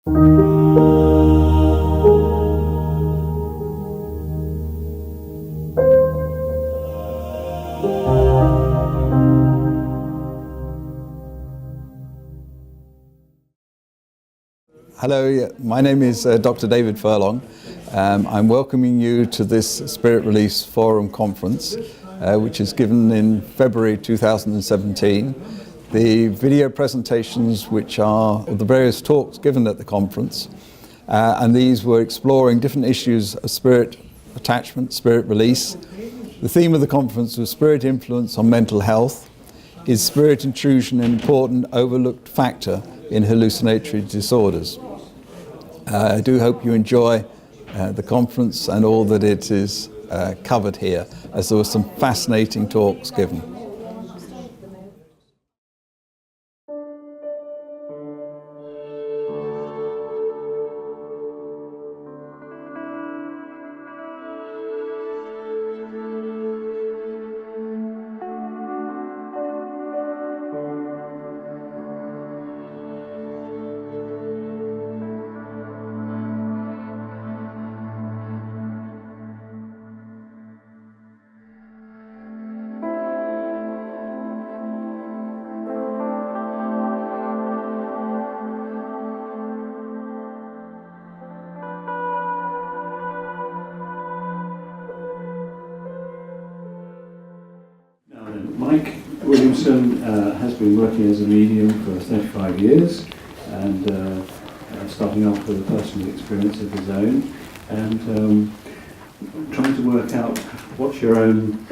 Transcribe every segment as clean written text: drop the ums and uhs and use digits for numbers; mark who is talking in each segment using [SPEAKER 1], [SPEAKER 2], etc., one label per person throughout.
[SPEAKER 1] Hello, my name is Dr. David Furlong. I'm welcoming you to this Spirit Release Forum Conference, which is given in February 2017. The video presentations, which are of the various talks given at the conference, and these were exploring different issues of spirit attachment, spirit release. The theme of the conference was Spirit Influence on Mental Health. Is spirit intrusion an important overlooked factor in hallucinatory disorders? I do hope you enjoy the conference and all that it is covered here, as there were some fascinating talks given.
[SPEAKER 2] Mike Williamson has been working as a medium for 35 years and starting off with a personal experience of his own and trying to work out what's your own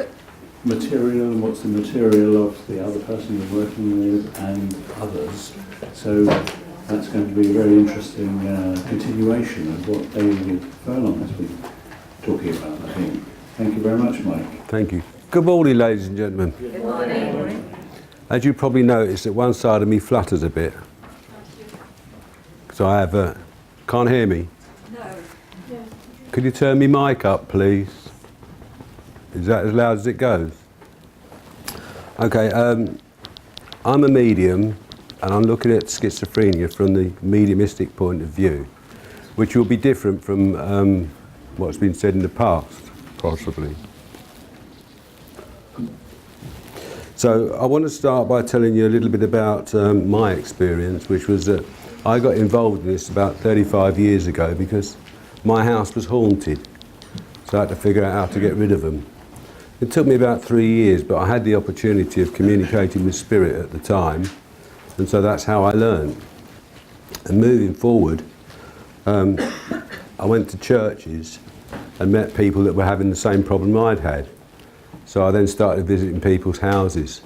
[SPEAKER 2] material and what's the material of the other person you're working with and others. So that's going to be a very interesting continuation of what David Furlong has been talking about, I think. Thank you very much, Mike.
[SPEAKER 3] Thank you. Good morning, ladies and gentlemen.
[SPEAKER 4] Good morning.
[SPEAKER 3] As you probably noticed, that one side of me flutters a bit. So I have can't hear me?
[SPEAKER 4] No.
[SPEAKER 3] Could you turn me mic up, please? Is that as loud as it goes? Okay, I'm a medium and I'm looking at schizophrenia from the mediumistic point of view, which will be different from what's been said in the past, possibly. So I want to start by telling you a little bit about my experience, which was that I got involved in this about 35 years ago because my house was haunted. So I had to figure out how to get rid of them. It took me about 3 years, but I had the opportunity of communicating with spirit at the time, and so that's how I learned. And moving forward, I went to churches and met people that were having the same problem I'd had. So I then started visiting people's houses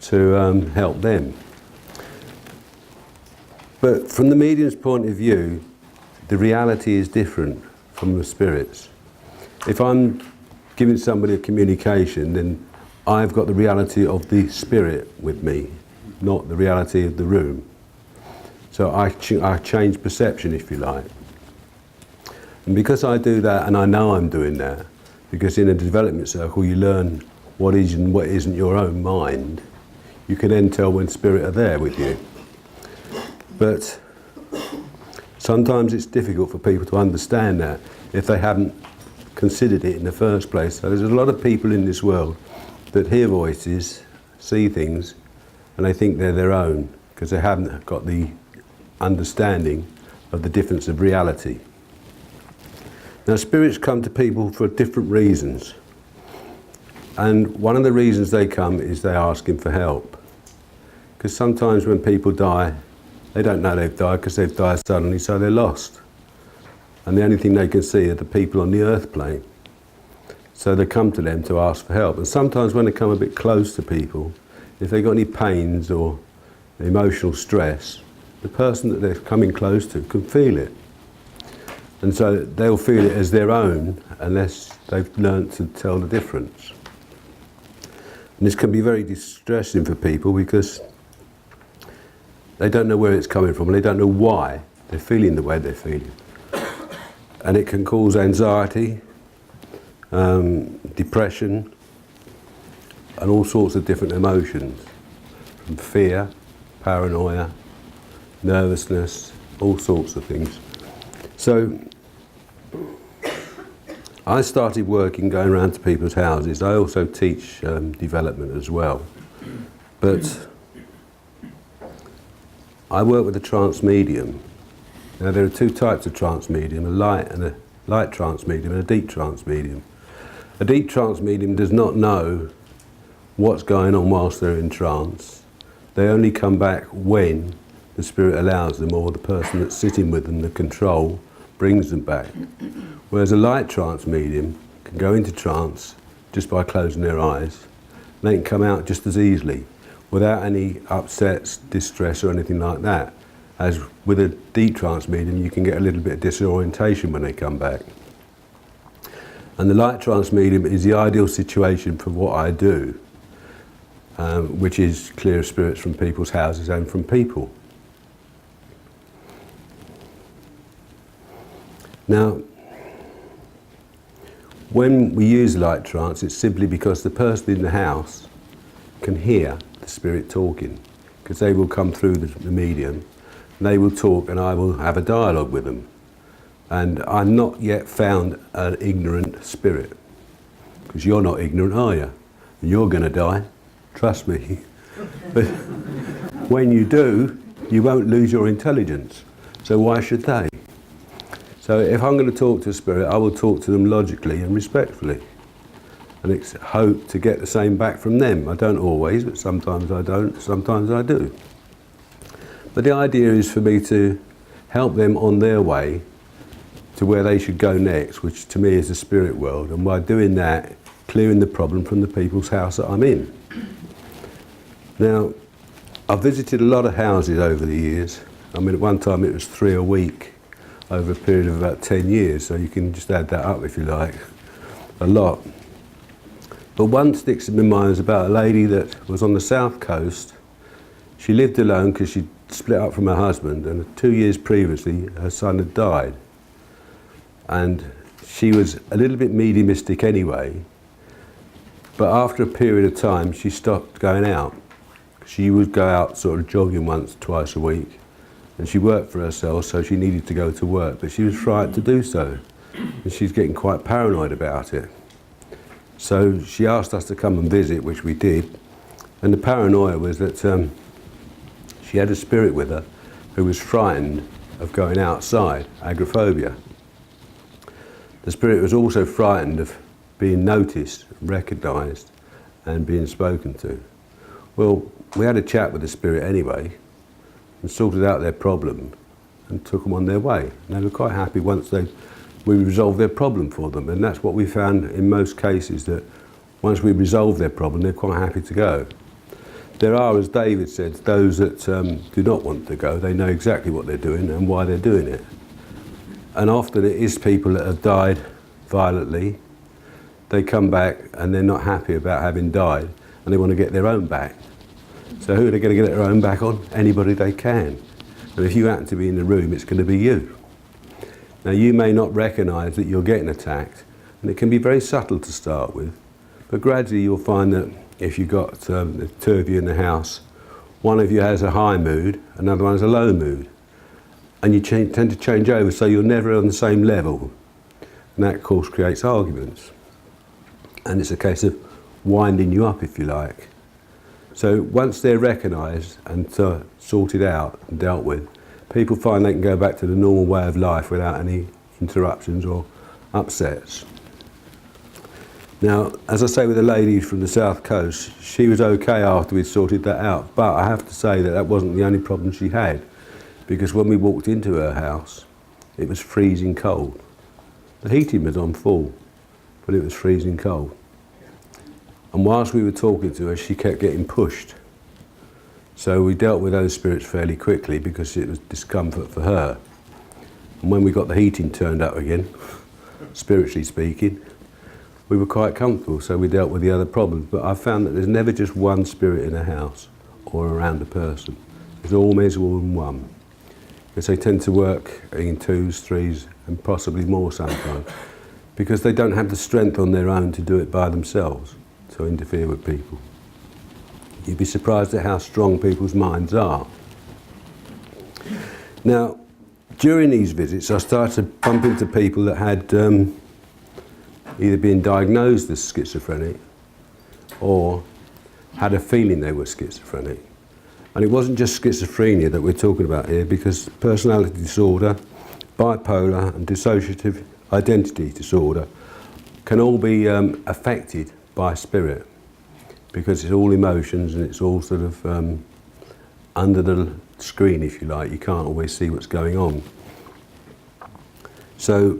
[SPEAKER 3] to help them. But from the medium's point of view, the reality is different from the spirits. If I'm giving somebody a communication, then I've got the reality of the spirit with me, not the reality of the room. So I change perception, if you like. And because I do that, and I know I'm doing that, because in a development circle you learn what is and what isn't your own mind, you can then tell when spirit are there with you. But sometimes it's difficult for people to understand that if they haven't considered it in the first place. So there's a lot of people in this world that hear voices, see things, and they think they're their own because they haven't got the understanding of the difference of reality. Now, spirits come to people for different reasons. And one of the reasons they come is they're asking for help. Because sometimes when people die, they don't know they've died because they've died suddenly, so they're lost. And the only thing they can see are the people on the earth plane. So they come to them to ask for help. And sometimes when they come a bit close to people, if they've got any pains or emotional stress, the person that they're coming close to can feel it. And so they'll feel it as their own unless they've learnt to tell the difference. And this can be very distressing for people because they don't know where it's coming from and they don't know why they're feeling the way they're feeling. And it can cause anxiety, depression, and all sorts of different emotions, from fear, paranoia, nervousness, all sorts of things. So I started working, going around to people's houses. I also teach development as well. But I work with a trance medium. Now there are two types of trance medium, a light trance medium and a deep trance medium. A deep trance medium does not know what's going on whilst they're in trance. They only come back when the spirit allows them, or the person that's sitting with them, the control, brings them back. Whereas a light trance medium can go into trance just by closing their eyes. They can come out just as easily without any upsets, distress or anything like that. As with a deep trance medium, you can get a little bit of disorientation when they come back. And the light trance medium is the ideal situation for what I do, which is clear spirits from people's houses and from people. Now, when we use light trance, it's simply because the person in the house can hear the spirit talking, because they will come through the medium, and they will talk, and I will have a dialogue with them. And I've not yet found an ignorant spirit, because you're not ignorant, are you? You're going to die, trust me. But when you do, you won't lose your intelligence, so why should they? So if I'm going to talk to a spirit, I will talk to them logically and respectfully, and hope to get the same back from them. I don't always, but sometimes I don't, sometimes I do. But the idea is for me to help them on their way to where they should go next, which to me is the spirit world, and by doing that, clearing the problem from the people's house that I'm in. Now, I've visited a lot of houses over the years. I mean, at one time it was 3 a week over a period of about 10 years, so you can just add that up if you like, a lot. But one sticks in my mind is about a lady that was on the south coast. She lived alone because she'd split up from her husband, and 2 years previously her son had died. And she was a little bit mediumistic anyway, but after a period of time she stopped going out. She would go out sort of jogging once, twice a week, and she worked for herself, so she needed to go to work, but she was frightened to do so, and she's getting quite paranoid about it. So she asked us to come and visit, which we did, and the paranoia was that she had a spirit with her who was frightened of going outside, agoraphobia. The spirit was also frightened of being noticed, recognised, and being spoken to. Well, we had a chat with the spirit anyway, and sorted out their problem, and took them on their way. And they were quite happy once we resolved their problem for them, and that's what we found in most cases, that once we resolve their problem, they're quite happy to go. There are, as David said, those that do not want to go. They know exactly what they're doing and why they're doing it. And often it is people that have died violently. They come back and they're not happy about having died, and they want to get their own back. So who are they going to get their own back on? Anybody they can. And if you happen to be in the room, it's going to be you. Now you may not recognise that you're getting attacked, and it can be very subtle to start with, but gradually you'll find that if you've got the two of you in the house, one of you has a high mood, another one has a low mood, and you tend to change over, so you're never on the same level, and that of course creates arguments, and it's a case of winding you up, if you like. So once they're recognised and sorted out and dealt with, people find they can go back to the normal way of life without any interruptions or upsets. Now, as I say, with the lady from the south coast, she was okay after we'd sorted that out, but I have to say that that wasn't the only problem she had, because when we walked into her house, it was freezing cold. The heating was on full, but it was freezing cold. And whilst we were talking to her, she kept getting pushed. So we dealt with those spirits fairly quickly because it was discomfort for her. And when we got the heating turned up again, spiritually speaking, we were quite comfortable, so we dealt with the other problems. But I found that there's never just one spirit in a house or around a person. There's always all in one. Because they tend to work in 2s, 3s, and possibly more sometimes, because they don't have the strength on their own to do it by themselves, to interfere with people. You'd be surprised at how strong people's minds are. Now, during these visits, I started to bump into people that had either been diagnosed as schizophrenic or had a feeling they were schizophrenic. And it wasn't just schizophrenia that we're talking about here, because personality disorder, bipolar and dissociative identity disorder can all be affected by spirit, because it's all emotions and it's all sort of under the screen, if you like. You can't always see what's going on. So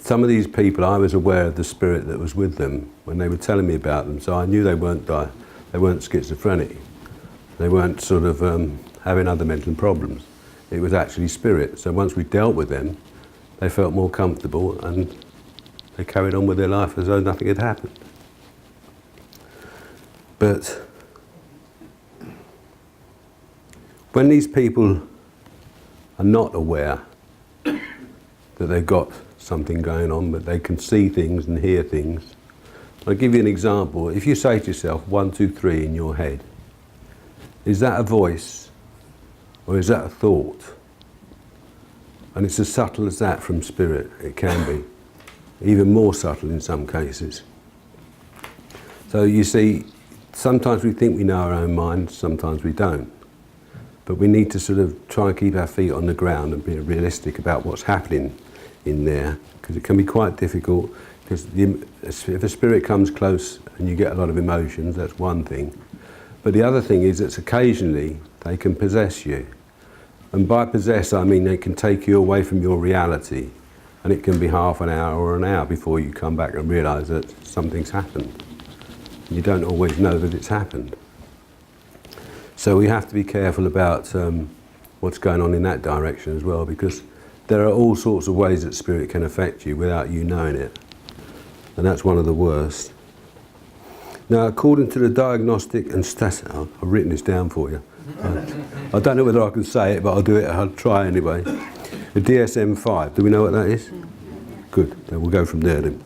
[SPEAKER 3] some of these people, I was aware of the spirit that was with them when they were telling me about them, so I knew they weren't schizophrenic. They weren't sort of having other mental problems. It was actually spirit. So once we dealt with them, they felt more comfortable and they carried on with their life as though nothing had happened. But when these people are not aware that they've got something going on, but they can see things and hear things. I'll give you an example. If you say to yourself, 1, 2, 3 in your head, is that a voice or is that a thought? And it's as subtle as that from spirit. It can be. Even more subtle in some cases. So you see, sometimes we think we know our own mind, sometimes we don't. But we need to sort of try and keep our feet on the ground and be realistic about what's happening in there, because it can be quite difficult, because if a spirit comes close and you get a lot of emotions, that's one thing. But the other thing is that occasionally they can possess you. And by possess, I mean they can take you away from your reality, and it can be half an hour or an hour before you come back and realise that something's happened. You don't always know that it's happened. So we have to be careful about what's going on in that direction as well, because there are all sorts of ways that spirit can affect you without you knowing it. And that's one of the worst. Now, according to the diagnostic and I've written this down for you. I don't know whether I can say it, but I'll do it. I'll try anyway. The DSM-5. Do we know what that is? Good. Then we'll go from there then.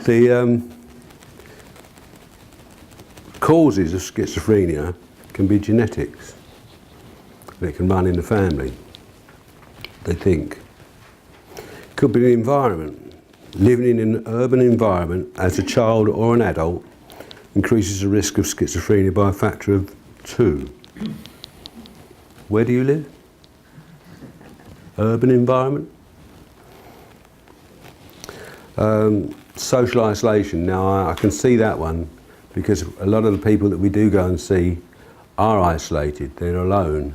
[SPEAKER 3] The causes of schizophrenia can be genetics. It can run in the family, they think. Could be the environment. Living in an urban environment as a child or an adult increases the risk of schizophrenia by a factor of 2. Where do you live? Urban environment. Social isolation. Now I can see that one, because a lot of the people that we do go and see are isolated, they're alone.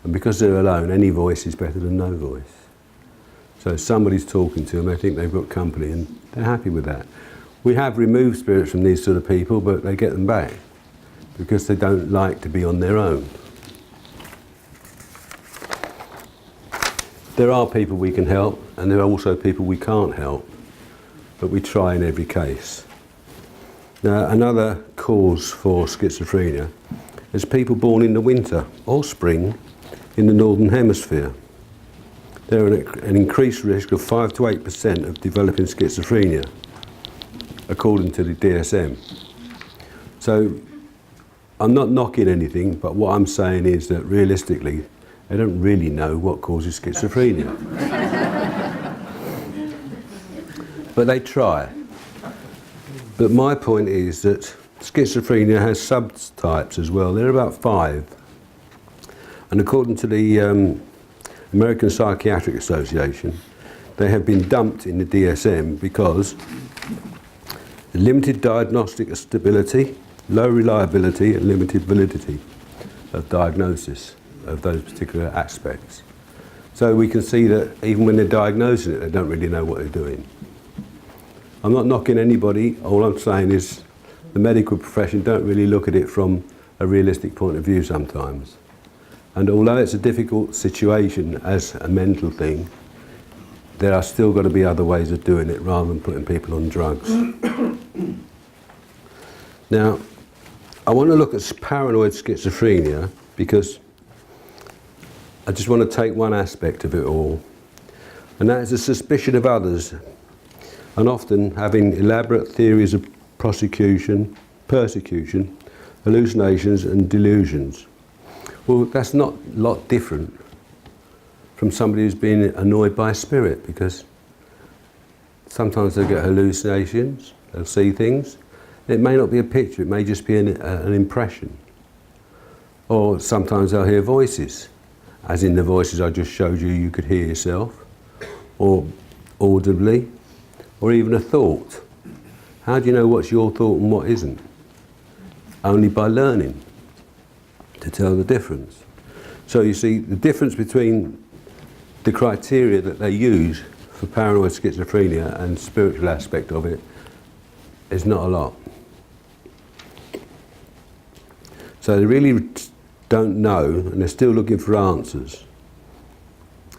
[SPEAKER 3] And because they're alone, any voice is better than no voice. So if somebody's talking to them, they think they've got company and they're happy with that. We have removed spirits from these sort of people, but they get them back because they don't like to be on their own. There are people we can help, and there are also people we can't help, but we try in every case. Now, another cause for schizophrenia is people born in the winter or spring in the Northern Hemisphere. They're an increased risk of 5 to 8% of developing schizophrenia, according to the DSM. So I'm not knocking anything, but what I'm saying is that realistically, they don't really know what causes schizophrenia. But they try. But my point is that schizophrenia has subtypes as well. There are about 5. And according to the American Psychiatric Association, they have been dumped in the DSM because limited diagnostic stability, low reliability and limited validity of diagnosis of those particular aspects. So we can see that even when they're diagnosing it, they don't really know what they're doing. I'm not knocking anybody. All I'm saying is the medical profession don't really look at it from a realistic point of view sometimes. And although it's a difficult situation as a mental thing, there are still got to be other ways of doing it rather than putting people on drugs. Now, I want to look at paranoid schizophrenia because I just want to take one aspect of it all, and that is the suspicion of others, and often having elaborate theories of persecution, hallucinations and delusions, Well, that's not a lot different from somebody who's been annoyed by a spirit, because sometimes they'll get hallucinations, they'll see things. It may not be a picture, it may just be an impression. Or sometimes they'll hear voices, as in the voices I just showed you, you could hear yourself, or audibly, or even a thought. How do you know what's your thought and what isn't? Only by learning to tell the difference. So you see, the difference between the criteria that they use for paranoid schizophrenia and spiritual aspect of it is not a lot. So they really don't know, and they're still looking for answers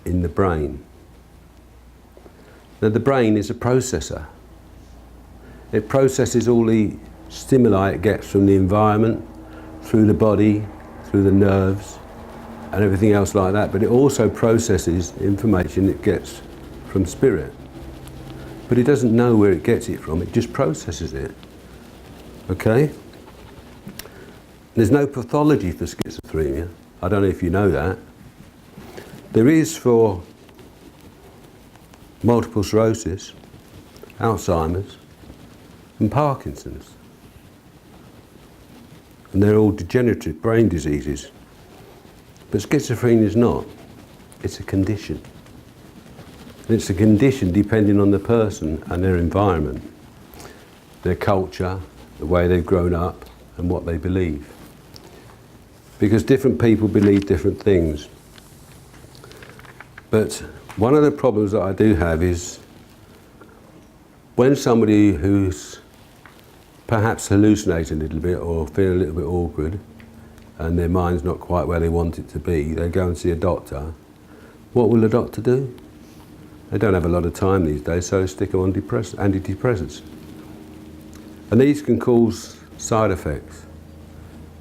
[SPEAKER 3] in the brain. Now the brain is a processor. It processes all the stimuli it gets from the environment, through the body, through the nerves, and everything else like that, but it also processes information it gets from spirit. But it doesn't know where it gets it from, it just processes it. Okay? There's no pathology for schizophrenia. I don't know if you know that. There is for multiple sclerosis, Alzheimer's, and Parkinson's. And they're all degenerative brain diseases. But schizophrenia is not. It's a condition. And it's a condition depending on the person and their environment, their culture, the way they've grown up, and what they believe. Because different people believe different things. But one of the problems that I do have is when somebody who's perhaps hallucinating a little bit or feeling a little bit awkward and their mind's not quite where they want it to be, they go and see a doctor. What will the doctor do? They don't have a lot of time these days, so they stick them on antidepressants. And these can cause side effects.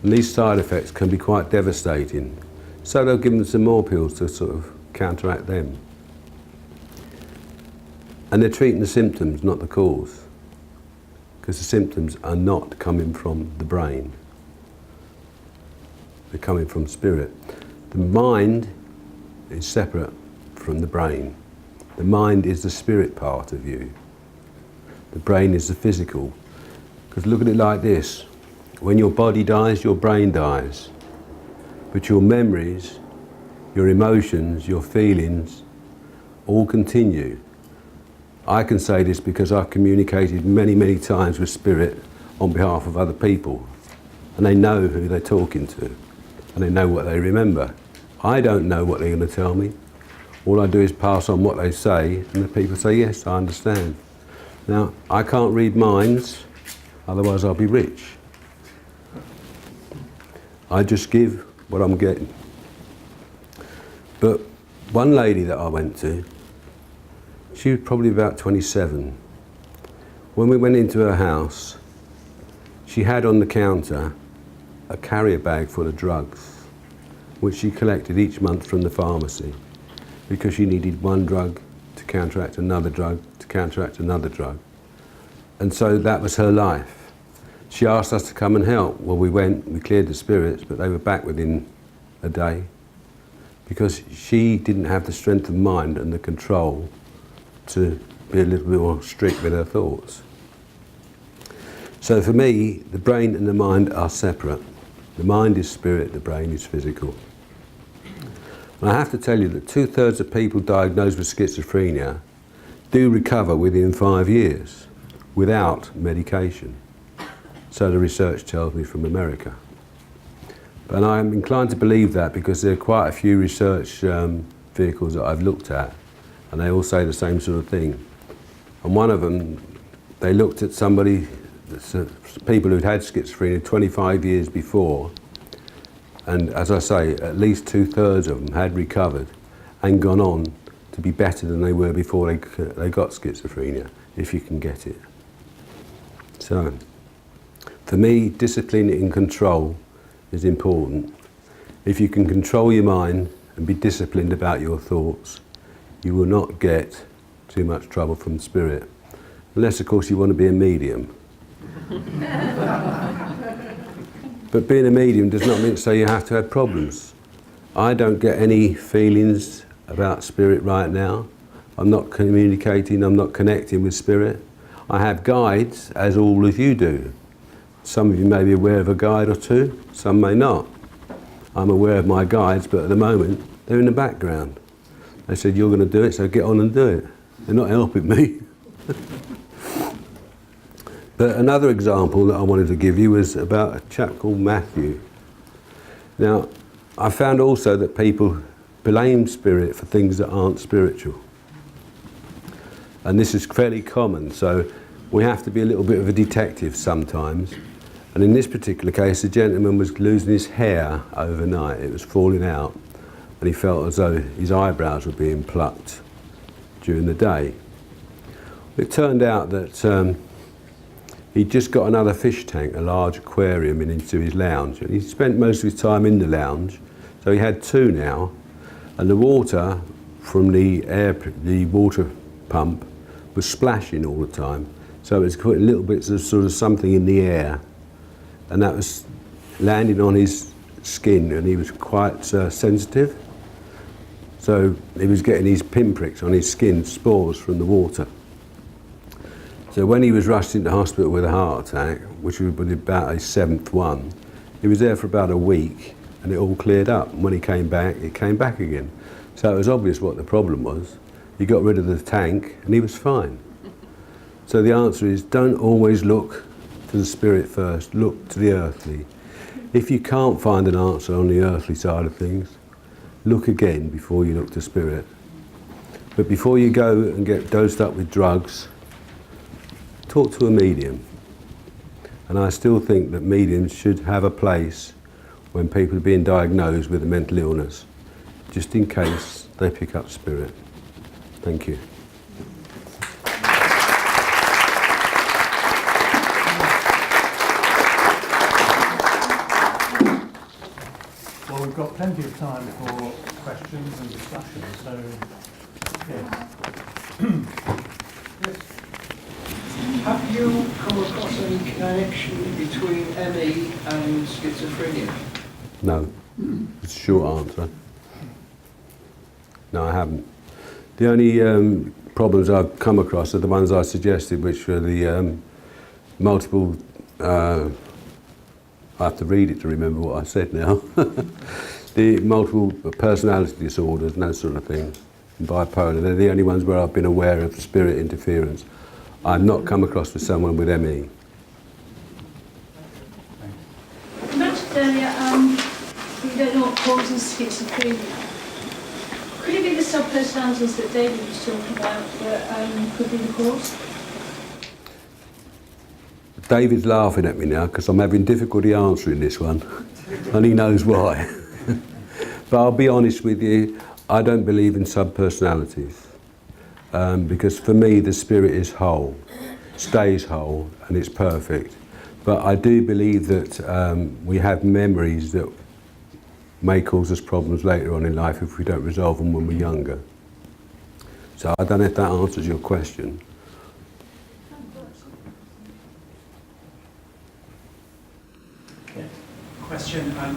[SPEAKER 3] And these side effects can be quite devastating. So they'll give them some more pills to sort of counteract them. And they're treating the symptoms, not the cause. Because the symptoms are not coming from the brain. They're coming from spirit. The mind is separate from the brain. The mind is the spirit part of you. The brain is the physical. Because look at it like this. When your body dies, your brain dies. But your memories, your emotions, your feelings, all continue. I can say this because I've communicated many, many times with spirit on behalf of other people. And they know who they're talking to. And they know what they remember. I don't know what they're going to tell me. All I do is pass on what they say, and the people say, yes, I understand. Now, I can't read minds, otherwise I'll be rich. I just give what I'm getting. But one lady that I went to, she was probably about 27. When we went into her house, she had on the counter a carrier bag full of drugs, which she collected each month from the pharmacy, because she needed one drug to counteract another drug, to counteract another drug. And so that was her life. She asked us to come and help. Well, we went, we cleared the spirits, but they were back within a day, because she didn't have the strength of mind and the control to be a little bit more strict with her thoughts. So for me, the brain and the mind are separate. The mind is spirit, the brain is physical. And I have to tell you that 2/3 of people diagnosed with schizophrenia do recover within 5 years without medication. So the research tells me from America. And I'm inclined to believe that because there are quite a few research vehicles that I've looked at, and they all say the same sort of thing. And one of them, they looked at somebody, people who'd had schizophrenia 25 years before, and as I say, at least 2/3 of them had recovered and gone on to be better than they were before they got schizophrenia, if you can get it. So, for me, discipline and control is important. If you can control your mind and be disciplined about your thoughts, you will not get too much trouble from spirit. Unless, of course, you want to be a medium. But being a medium does not mean to say you have to have problems. I don't get any feelings about spirit right now. I'm not communicating, I'm not connecting with spirit. I have guides, as all of you do. Some of you may be aware of a guide or two, some may not. I'm aware of my guides, but at the moment, they're in the background. They said, you're going to do it, so get on and do it. They're not helping me. But another example that I wanted to give you was about a chap called Matthew. Now, I found also that people blame spirit for things that aren't spiritual. And this is fairly common, so we have to be a little bit of a detective sometimes. And in this particular case, the gentleman was losing his hair overnight. It was falling out, and he felt as though his eyebrows were being plucked during the day. It turned out that he'd just got another fish tank, a large aquarium, into his lounge. And he spent most of his time in the lounge, so he had two now. And the water from the water pump was splashing all the time. So it was putting little bits of sort of something in the air, and that was landing on his skin, and he was quite sensitive. So he was getting these pinpricks on his skin, spores from the water. So when he was rushed into hospital with a heart attack, which was about his 7th one, he was there for about a week, and it all cleared up. And when he came back, it came back again. So it was obvious what the problem was. He got rid of the tank, and he was fine. So the answer is, don't always look to the spirit first, look to the earthly. If you can't find an answer on the earthly side of things, look again before you look to spirit. But before you go and get dosed up with drugs, talk to a medium. And I still think that mediums should have a place when people are being diagnosed with a mental illness, just in case they pick up spirit. Thank you.
[SPEAKER 2] Well, we've got plenty of time for questions and discussion, so yes.
[SPEAKER 4] Have you come across any connection between ME and schizophrenia?
[SPEAKER 3] No. It's a short answer. No, I haven't. The only problems I've come across are the ones I suggested, which were the multiple... I have to read it to remember what I said now. The multiple personality disorders and that sort of thing, and bipolar. They're the only ones where I've been aware of spirit interference. I've not come across with someone with ME.
[SPEAKER 5] You mentioned earlier you don't know what causes schizophrenia. Could it be the subpersonalities that David was talking about that could be the cause?
[SPEAKER 3] David's laughing at me now because I'm having difficulty answering this one, and he knows why. But I'll be honest with you, I don't believe in subpersonalities. Because for me the spirit is whole, stays whole, and it's perfect. But I do believe that we have memories that may cause us problems later on in life if we don't resolve them when we're younger. So I don't know if that answers your question.
[SPEAKER 6] Question, have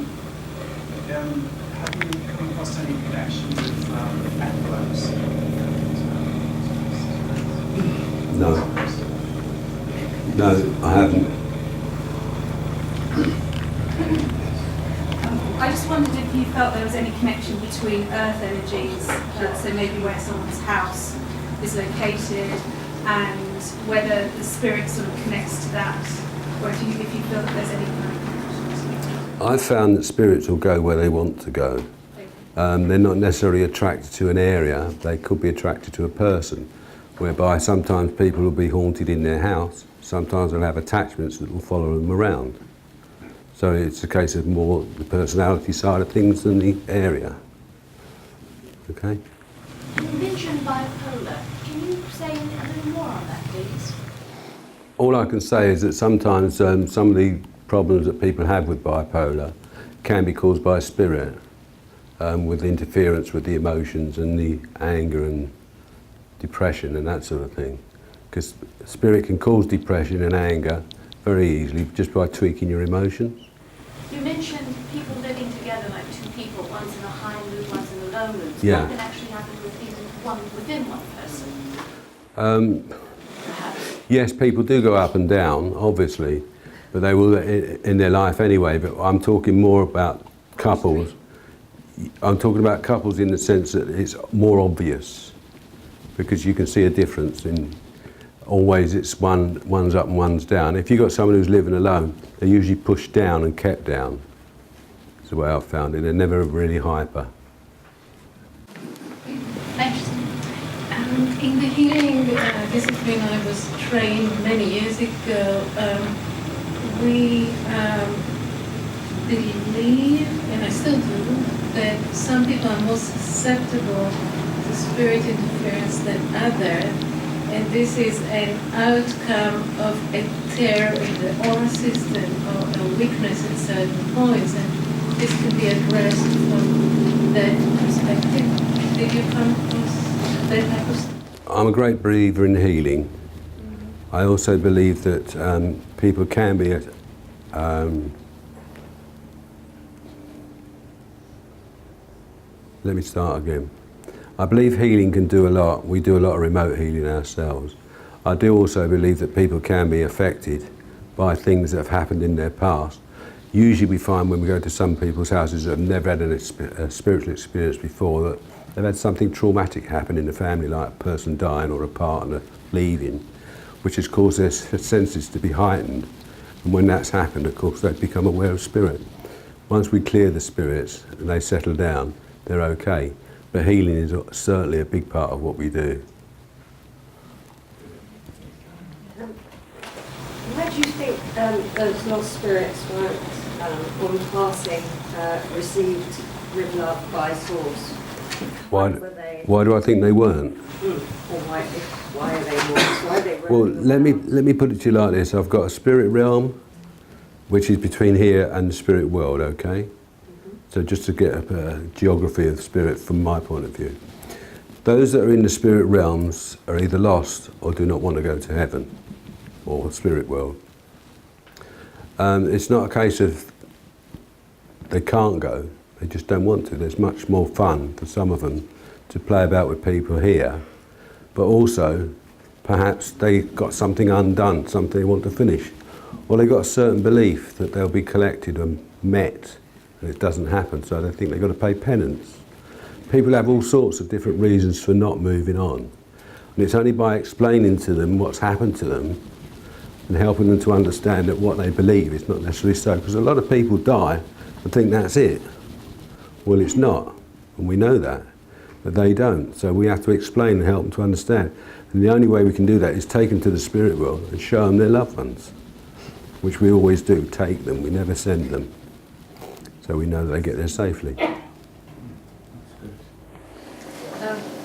[SPEAKER 6] you come across any connection with epilepsy?
[SPEAKER 3] No. No, I haven't.
[SPEAKER 7] I just wondered if you felt there was any connection between earth energies, so maybe where someone's house is located, and whether the spirit sort of connects to that, or if you feel that there's any kind of connection.
[SPEAKER 3] I've found that spirits will go where they want to go. They're not necessarily attracted to an area, they could be attracted to a person, whereby sometimes people will be haunted in their house, sometimes they'll have attachments that will follow them around. So it's a case of more the personality side of things than the area. Okay?
[SPEAKER 8] You mentioned bipolar. Can you say a little more on that, please?
[SPEAKER 3] All I can say is that sometimes some of the problems that people have with bipolar can be caused by spirit, with interference with the emotions and the anger and depression and that sort of thing. Because spirit can cause depression and anger very easily just by tweaking your emotions.
[SPEAKER 8] You mentioned people living together like two people, one's in a high
[SPEAKER 3] Yeah.
[SPEAKER 8] What can actually happen within one person? Perhaps.
[SPEAKER 3] Yes, people do go up and down, obviously, but they will in their life anyway. But I'm talking more about couples. I'm talking about couples in the sense that it's more obvious, because you can see a difference in. Always it's one's up and one's down. If you've got someone who's living alone, they're usually pushed down and kept down. That's the way I've found it. They're never really hyper.
[SPEAKER 9] Thanks. In the healing discipline I was trained many years ago, we believe, and I still do, that some people are more susceptible to spirit interference than others. And this is an outcome of a tear in the aura system or a weakness at certain points, and this can be addressed from that perspective. Did you come across that type of stuff?
[SPEAKER 3] I'm a great believer in healing. I also believe that people can be let me start again. I believe healing can do a lot. We do a lot of remote healing ourselves. I do also believe that people can be affected by things that have happened in their past. Usually we find when we go to some people's houses that have never had a spiritual experience before, that they've had something traumatic happen in the family, like a person dying or a partner leaving, which has caused their senses to be heightened. And when that's happened, of course, they become aware of spirit. Once we clear the spirits and they settle down, they're okay. But healing is certainly a big part of what we do.
[SPEAKER 10] Why do you think those lost spirits weren't, on passing, received with love by Source?
[SPEAKER 3] Why do I think they weren't?
[SPEAKER 10] Or why are they lost? Why are they
[SPEAKER 3] Well, let me put it to you like this. I've got a spirit realm, which is between here and the spirit world, okay? So just to get a geography of spirit from my point of view. Those that are in the spirit realms are either lost or do not want to go to heaven or the spirit world. It's not a case of they can't go, they just don't want to. There's much more fun for some of them to play about with people here, but also perhaps they got something undone, something they want to finish, or they got a certain belief that they'll be collected and met, and it doesn't happen, so they think they've got to pay penance. People have all sorts of different reasons for not moving on. And it's only by explaining to them what's happened to them and helping them to understand that what they believe is not necessarily so. Because a lot of people die and think that's it. Well, it's not, and we know that, but they don't. So we have to explain and help them to understand. And the only way we can do that is take them to the spirit world and show them their loved ones, which we always do, take them, we never send them. So we know that they get there safely.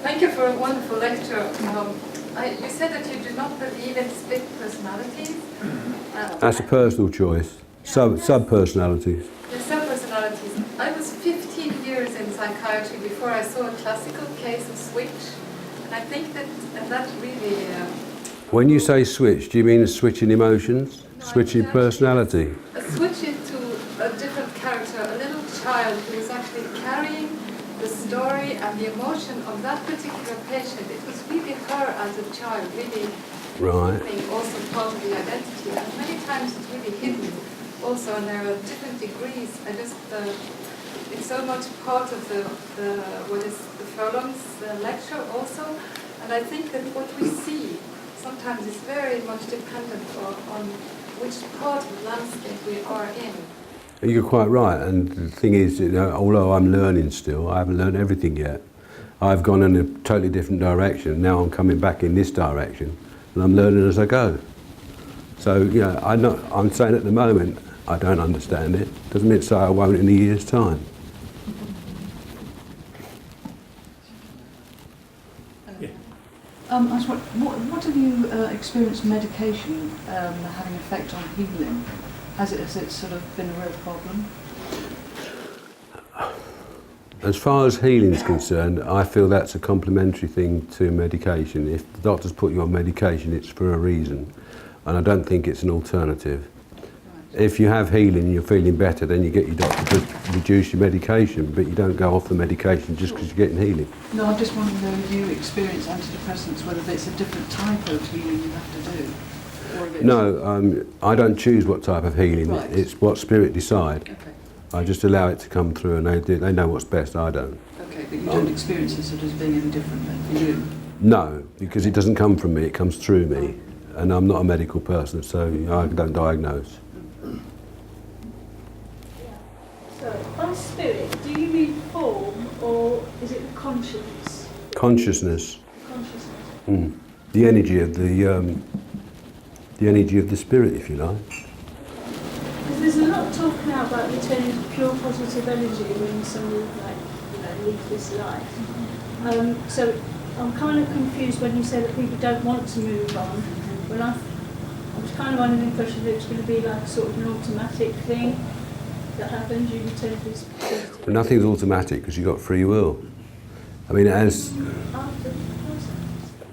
[SPEAKER 11] Thank you for a wonderful lecture. You said that you do not believe in split personalities.
[SPEAKER 3] That's a personal choice. Sub-personalities.
[SPEAKER 11] The sub-personalities. I was 15 years in psychiatry before I saw a classical case of switch. And I think that really...
[SPEAKER 3] When you say switch, do you mean a switch in emotions?
[SPEAKER 11] No,
[SPEAKER 3] switch in personality?
[SPEAKER 11] A switch into a different character, a little child who was actually carrying the story and the emotion of that particular patient. It was really her as a child, really
[SPEAKER 3] right.
[SPEAKER 11] Also part of the identity. And many times it's really hidden also, and there are different degrees. It's so much part of the Furlong's lecture also. And I think that what we see sometimes is very much dependent on which part of the landscape we are in.
[SPEAKER 3] You're quite right, and the thing is, although I'm learning still, I haven't learned everything yet. I've gone in a totally different direction. Now I'm coming back in this direction, and I'm learning as I go. So, I'm saying at the moment, I don't understand it. Doesn't mean to say I won't in a year's time.
[SPEAKER 12] I was what have you experienced medication having effect on healing? Has it sort of been a real problem?
[SPEAKER 3] As far as healing is concerned, I feel that's a complementary thing to medication. If the doctors put you on medication, it's for a reason, and I don't think it's an alternative. If you have healing and you're feeling better, then you get your doctor to reduce your medication, but you don't go off the medication just because you're getting healing.
[SPEAKER 12] No, I'm just wondering though, if you experience antidepressants, whether it's a different type of healing you have to do. Or if it's...
[SPEAKER 3] No, I don't choose what type of healing.
[SPEAKER 12] Right.
[SPEAKER 3] It's what spirit decide.
[SPEAKER 12] Okay.
[SPEAKER 3] I just allow it to come through, and they know what's best. I don't.
[SPEAKER 12] Okay, but you don't experience it as being any different then for you?
[SPEAKER 3] No, because it doesn't come from me, it comes through me. And I'm not a medical person, so I don't diagnose.
[SPEAKER 5] So, by spirit, do you mean form or is it the conscience?
[SPEAKER 3] Consciousness.
[SPEAKER 5] Consciousness.
[SPEAKER 3] The energy of the spirit, if you like.
[SPEAKER 5] Because there's a lot of talk now about returning to pure positive energy when somebody leaves this life. So I'm kind of confused when you say that people don't want to move on. Well, I was kind of under the impression that it's going to be like sort of an automatic thing that happens. You return to this positive.
[SPEAKER 3] But nothing's automatic because you've got free will. I mean, as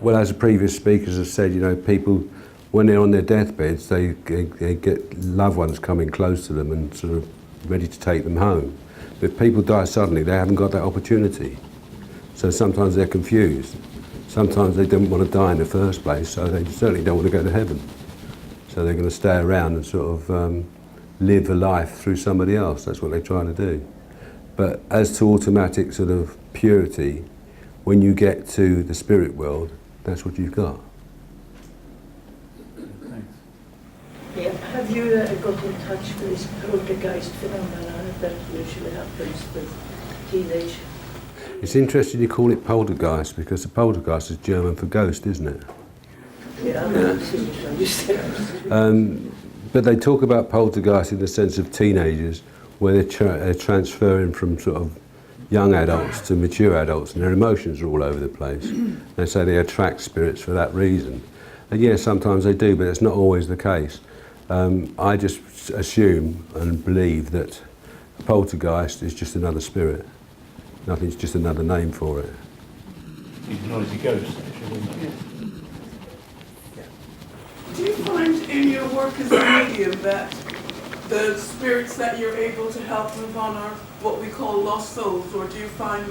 [SPEAKER 3] the previous speakers have said, people, when they're on their deathbeds, they get loved ones coming close to them and sort of ready to take them home. But if people die suddenly, they haven't got that opportunity. So sometimes they're confused. Sometimes they don't want to die in the first place, so they certainly don't want to go to heaven. So they're going to stay around and sort of live a life through somebody else. That's what they're trying to do. But as to automatic sort of purity, when you get to the spirit world, that's what you've got.
[SPEAKER 13] Yeah. Have you got in touch with this poltergeist phenomenon that usually happens with teenage?
[SPEAKER 3] It's interesting you call it poltergeist, because the poltergeist is German for ghost, isn't it?
[SPEAKER 13] Yeah,
[SPEAKER 3] but they talk about poltergeist in the sense of teenagers, where they're transferring from sort of young adults to mature adults, and their emotions are all over the place. They say they attract spirits for that reason. And yes, sometimes they do, but it's not always the case. I just assume and believe that a poltergeist is just another spirit. Nothing's just another name for it.
[SPEAKER 2] He's a noisy ghost, actually, isn't he?
[SPEAKER 14] Do you find in your work as a medium that the spirits that you're able to help move on are what we call lost souls, or do you find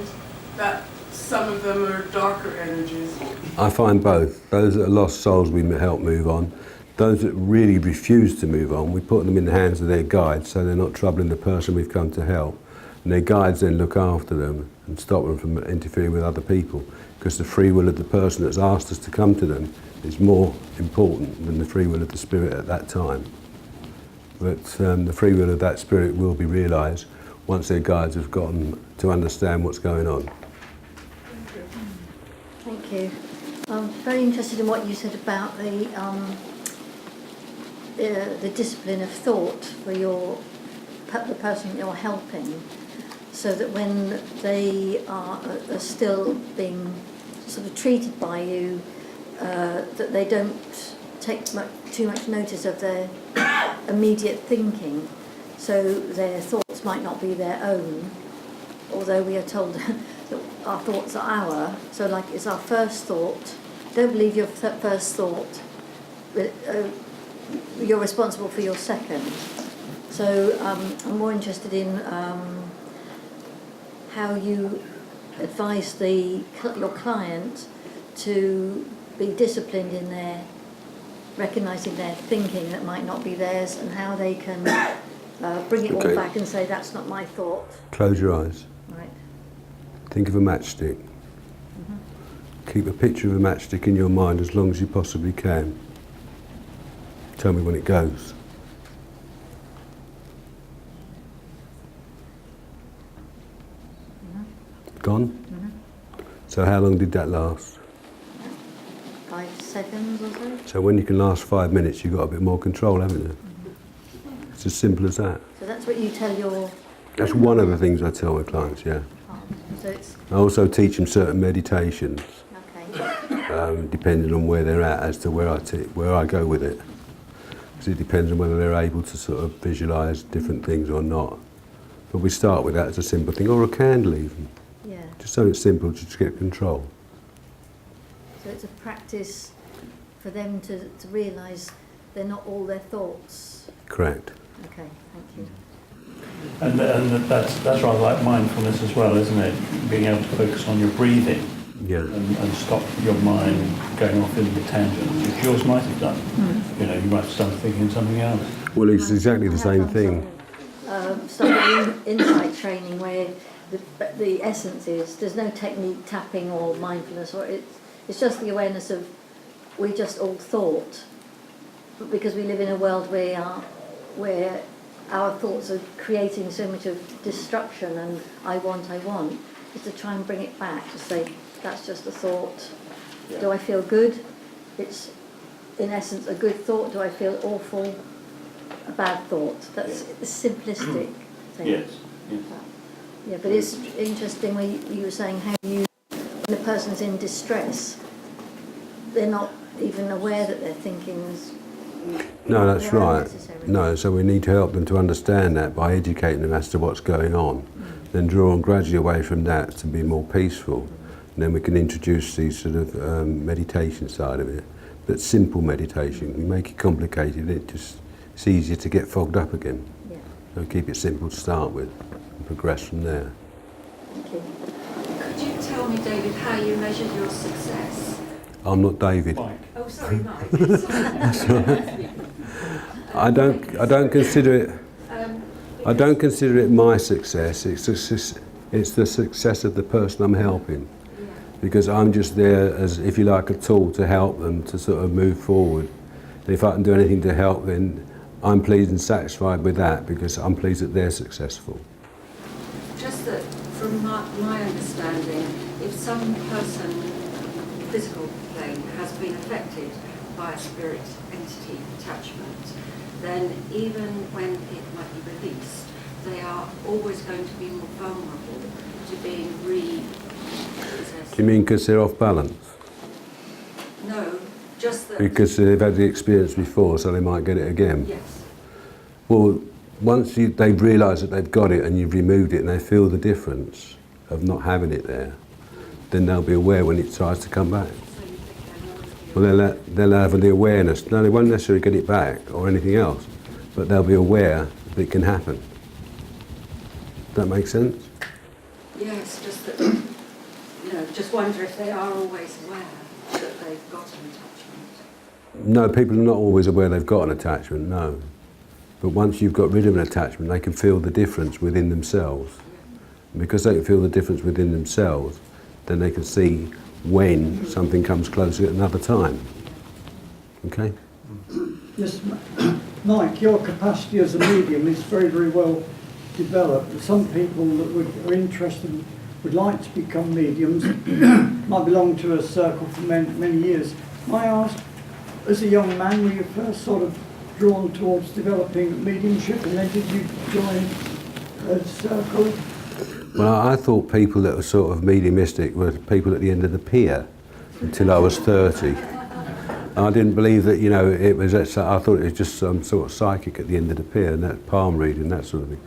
[SPEAKER 14] that some of them are darker energies?
[SPEAKER 3] I find both. Those that are lost souls we help move on. Those that really refuse to move on, we put them in the hands of their guides so they're not troubling the person we've come to help. And their guides then look after them and stop them from interfering with other people, because the free will of the person that's asked us to come to them is more important than the free will of the spirit at that time. But the free will of that spirit will be realised once their guides have gotten to understand what's going on.
[SPEAKER 15] Thank you. I'm very interested in what you said about the discipline of thought for the person you're helping, so that when they are still being sort of treated by you, that they don't take too much notice of their immediate thinking, so their thoughts might not be their own, although we are told that our thoughts are ours. So like it's our first thought. Don't believe your first thought. You're responsible for your second. So I'm more interested in how you advise your client to be disciplined in their recognising their thinking that might not be theirs, and how they can bring it all back and say, that's not my thought.
[SPEAKER 3] Close your eyes.
[SPEAKER 15] Right.
[SPEAKER 3] Think of a matchstick. Keep a picture of a matchstick in your mind as long as you possibly can. Tell me when it goes. Gone? So how long did that last?
[SPEAKER 15] 5 seconds or so.
[SPEAKER 3] So when you can last 5 minutes, you've got a bit more control, haven't you? It's as simple as that.
[SPEAKER 15] So that's what you tell your...
[SPEAKER 3] That's one of the things I tell my clients, yeah.
[SPEAKER 15] So it's...
[SPEAKER 3] I also teach them certain meditations,
[SPEAKER 15] Okay.
[SPEAKER 3] depending on where they're at, as to where I go with it. Because it depends on whether they're able to sort of visualise different things or not. But we start with that as a simple thing, or a candle even.
[SPEAKER 15] Yeah.
[SPEAKER 3] Just something simple, just to get control.
[SPEAKER 15] So it's a practice for them to realise they're not all their thoughts.
[SPEAKER 3] Correct.
[SPEAKER 15] Okay, thank you.
[SPEAKER 2] And that's rather like mindfulness as well, isn't it? Being able to focus on your breathing and stop your mind going off into tangents, which yours might have done. You know, you might have started thinking something else.
[SPEAKER 3] Well, it's exactly the same thing.
[SPEAKER 15] Some insight training where the essence is there's no technique, tapping or mindfulness, or it's just the awareness of we just all thought, but because we live in a world where our thoughts are creating so much of destruction and I want, is to try and bring it back, to say that's just a thought. Yeah. Do I feel good? It's in essence a good thought. Do I feel awful? A bad thought. That's a simplistic thing.
[SPEAKER 2] Yes.
[SPEAKER 15] Yeah, but it's interesting when you were saying how when a person's in distress, they're not even aware that they're thinking.
[SPEAKER 3] No, that's right. No, so we need to help them to understand that by educating them as to what's going on, then draw them gradually away from that to be more peaceful. And then we can introduce the sort of meditation side of it. But simple meditation. We make it complicated, it's easier to get fogged up again.
[SPEAKER 15] Yeah.
[SPEAKER 3] So keep it simple to start with and progress from there.
[SPEAKER 15] Thank you.
[SPEAKER 10] Could you tell me, David, how you measured your success?
[SPEAKER 3] I'm not David.
[SPEAKER 10] Mike. Oh, sorry, Mike.
[SPEAKER 3] That's all right. I don't consider it. I don't consider it my success. It's the success of the person I'm helping, because I'm just there as, if you like, a tool to help them to sort of move forward. And if I can do anything to help, then I'm pleased and satisfied with that, because I'm pleased that they're successful.
[SPEAKER 10] Just that, from my understanding, if some person, physical plane, has been affected by a spirit entity attachment, then even when it might be released, they are always going to be more vulnerable to being repossessed.
[SPEAKER 3] Do you mean because they're off balance?
[SPEAKER 10] No, just that...
[SPEAKER 3] Because they've had the experience before, so they might get it again?
[SPEAKER 10] Yes.
[SPEAKER 3] Well, once they've realised that they've got it and you've removed it and they feel the difference of not having it there, then they'll be aware when it tries to come back. Well, they'll have the awareness. No, they won't necessarily get it back or anything else, but they'll be aware that it can happen. Does that make sense?
[SPEAKER 10] Yes, just that, just wonder if they are always aware that they've got an attachment.
[SPEAKER 3] No, people are not always aware they've got an attachment, no. But once you've got rid of an attachment, they can feel the difference within themselves. And because they can feel the difference within themselves, then they can see when something comes close at another time. Okay?
[SPEAKER 16] Yes, Mike, your capacity as a medium is very, very well developed. Some people that are interested would like to become mediums, might belong to a circle for many years. May I ask, as a young man, were you first sort of drawn towards developing mediumship, and then did you join a circle?
[SPEAKER 3] Well, I thought people that were sort of mediumistic were people at the end of the pier until I was 30. I didn't believe that, it was, I thought it was just some sort of psychic at the end of the pier, and that palm reading, that sort of thing,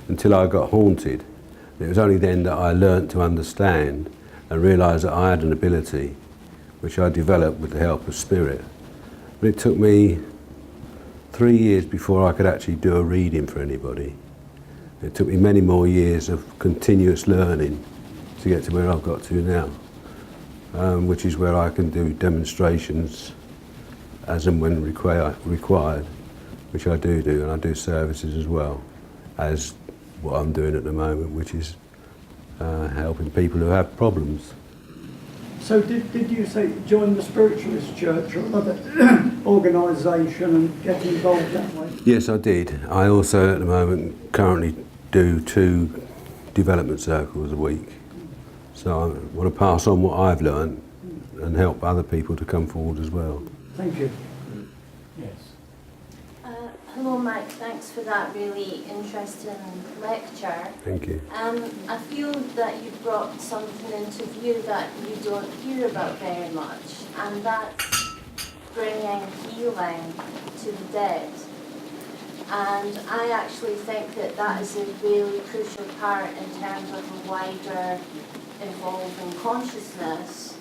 [SPEAKER 3] until I got haunted. It was only then that I learnt to understand and realised that I had an ability, which I developed with the help of spirit. But it took me 3 years before I could actually do a reading for anybody. It took me many more years of continuous learning to get to where I've got to now, which is where I can do demonstrations as and when required, which I do, and I do services as well as what I'm doing at the moment, which is helping people who have problems.
[SPEAKER 16] So did you say join the spiritualist church or another organisation and get involved that way?
[SPEAKER 3] Yes, I did. I also at the moment currently do 2 development circles a week. So I want to pass on what I've learned and help other people to come forward as well.
[SPEAKER 16] Thank you.
[SPEAKER 2] Yes.
[SPEAKER 8] Hello Mike, thanks for that really interesting lecture.
[SPEAKER 3] Thank you.
[SPEAKER 8] I feel that you brought something into view that you don't hear about very much, and that's bringing healing to the dead. And I actually think that that is a really crucial part in terms of a wider evolving consciousness,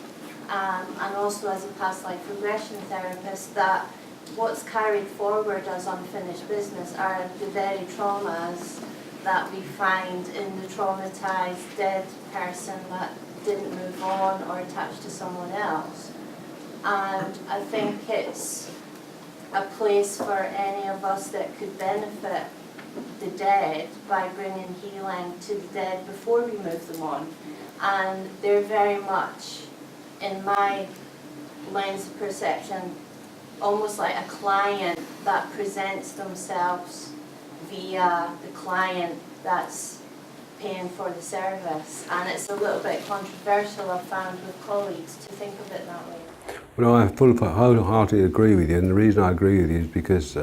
[SPEAKER 8] and also as a past life regression therapist, that what's carried forward as unfinished business are the very traumas that we find in the traumatized dead person that didn't move on or attach to someone else. And I think it's a place for any of us that could benefit the dead by bringing healing to the dead before we move them on. And they're very much, in my lens of perception, almost like a client that presents themselves via the client that's paying for the service. And it's a little bit controversial, I've found, with colleagues to think of it that way.
[SPEAKER 3] Well, I wholeheartedly agree with you, and the reason I agree with you is because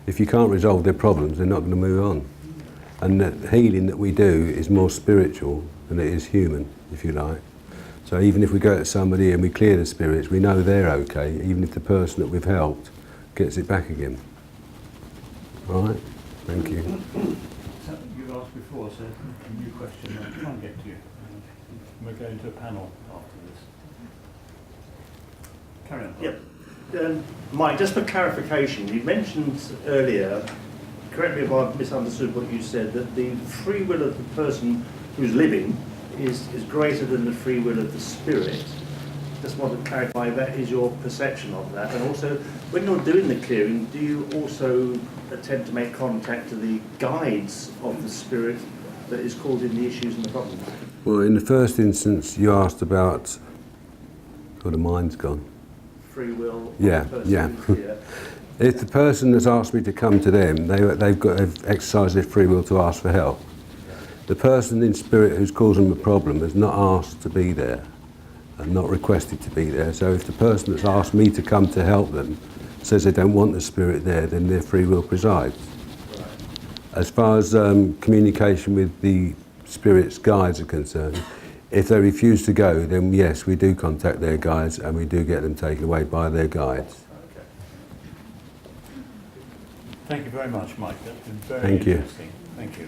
[SPEAKER 3] if you can't resolve their problems, they're not going to move on. And the healing that we do is more spiritual than it is human, if you like. So even if we go to somebody and we clear the spirits, we know they're okay, even if the person that we've helped gets it back again. All right? Thank you.
[SPEAKER 2] So you asked before, so a new question I'll try and get to you. We're going to a panel after this. Carry on.
[SPEAKER 17] Yep. Mike, just for clarification, you mentioned earlier, correct me if I've misunderstood what you said, that the free will of the person who's living is greater than the free will of the spirit. Just want to clarify that is your perception of that. And also, when you're doing the clearing, do you also attempt to make contact to the guides of the spirit that is causing the issues and the problems?
[SPEAKER 3] Well, in the first instance, you asked about... Oh, the mind's gone.
[SPEAKER 17] Free will.
[SPEAKER 3] Yeah. If the person that's asked me to come to them, they've exercised their free will to ask for help. The person in spirit who's causing the problem has not asked to be there and not requested to be there. So if the person that's asked me to come to help them says they don't want the spirit there, then their free will presides. Right. As far as communication with the spirit's guides are concerned, if they refuse to go, then yes, we do contact their guides and we do get them taken away by their guides.
[SPEAKER 2] Okay. Thank you very much, Mike. That's been very
[SPEAKER 3] Thank you.
[SPEAKER 2] interesting. Thank you.